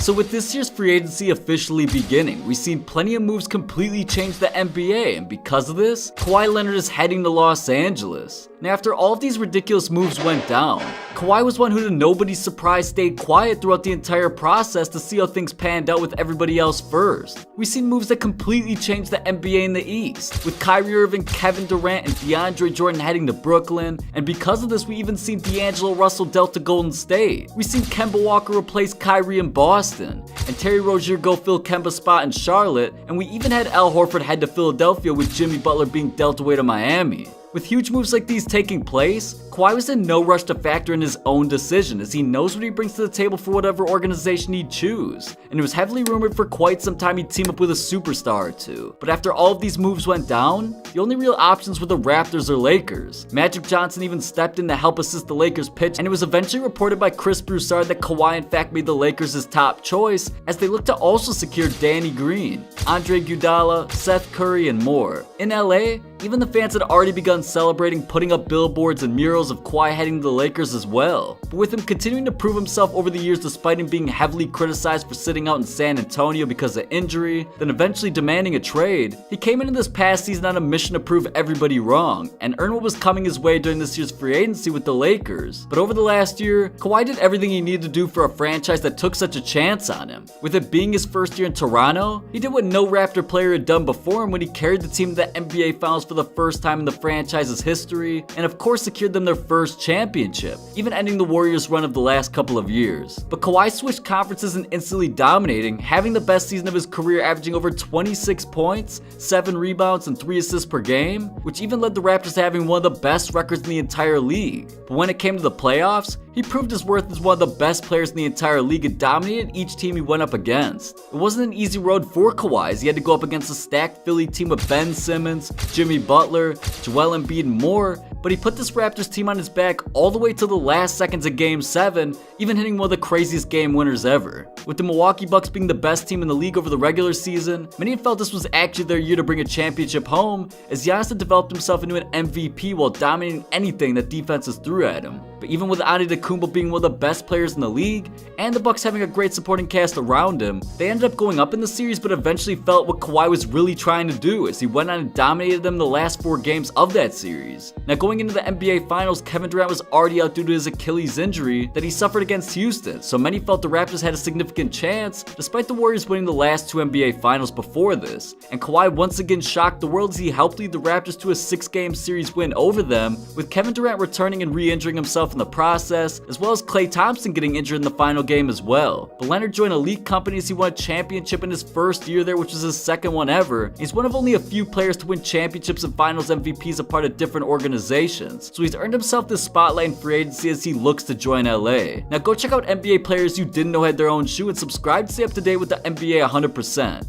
So with this year's free agency officially beginning, we've seen plenty of moves completely change the NBA, and because of this, Kawhi Leonard is heading to Los Angeles. Now after all of these ridiculous moves went down, Kawhi was one who to nobody's surprise stayed quiet throughout the entire process to see how things panned out with everybody else first. We've seen moves that completely changed the NBA in the East, with Kyrie Irving, Kevin Durant, and DeAndre Jordan heading to Brooklyn, and because of this we even seen D'Angelo Russell dealt to Golden State. We've seen Kemba Walker replace Kyrie in Boston, and Terry Rozier go fill Kemba's spot in Charlotte, and we even had Al Horford head to Philadelphia with Jimmy Butler being dealt away to Miami. With huge moves like these taking place, Kawhi was in no rush to factor in his own decision, as he knows what he brings to the table for whatever organization he'd choose, and it was heavily rumored for quite some time he'd team up with a superstar or two. But after all of these moves went down, the only real options were the Raptors or Lakers. Magic Johnson even stepped in to help assist the Lakers pitch, and it was eventually reported by Chris Broussard that Kawhi in fact made the Lakers his top choice, as they looked to also secure Danny Green, Andre Iguodala, Seth Curry, and more. In LA, even the fans had already begun celebrating, putting up billboards and murals of Kawhi heading to the Lakers as well. But with him continuing to prove himself over the years despite him being heavily criticized for sitting out in San Antonio because of injury, then eventually demanding a trade, he came into this past season on a mission to prove everybody wrong, and earn what was coming his way during this year's free agency with the Lakers. But over the last year, Kawhi did everything he needed to do for a franchise that took such a chance on him. With it being his first year in Toronto, he did what no Raptor player had done before him when he carried the team to the NBA Finals for the first time in the franchise's history, and of course secured them their first championship, even ending the Warriors' run of the last couple of years. But Kawhi switched conferences and instantly dominating, having the best season of his career, averaging over 26 points, 7 rebounds, and 3 assists per game, which even led the Raptors to having one of the best records in the entire league. But when it came to the playoffs, he proved his worth as one of the best players in the entire league and dominated each team he went up against. It wasn't an easy road for Kawhi, as he had to go up against a stacked Philly team with Ben Simmons, Jimmy Butler, Joel Embiid, and more, but he put this Raptors team on his back all the way to the last seconds of Game 7, even hitting one of the craziest game winners ever. With the Milwaukee Bucks being the best team in the league over the regular season, many had felt this was actually their year to bring a championship home, as Giannis had developed himself into an MVP while dominating anything that defenses threw at him. But even with Antetokounmpo being one of the best players in the league, and the Bucks having a great supporting cast around him, they ended up going up in the series but eventually felt what Kawhi was really trying to do, as he went on and dominated them the last 4 games of that series. Now going into the NBA Finals, Kevin Durant was already out due to his Achilles injury that he suffered against Houston, so many felt the Raptors had a significant chance, despite the Warriors winning the last 2 NBA Finals before this. And Kawhi once again shocked the world as he helped lead the Raptors to a 6-game series win over them, with Kevin Durant returning and re-injuring himself in the process, as well as Klay Thompson getting injured in the final game as well. But Leonard joined elite company as he won a championship in his first year there, which was his second one ever. He's one of only a few players to win championships and finals MVPs a part of different organizations, so he's earned himself this spotlight in free agency as he looks to join LA. Now go check out NBA players you didn't know had their own shoe and subscribe to stay up to date with the NBA 100%.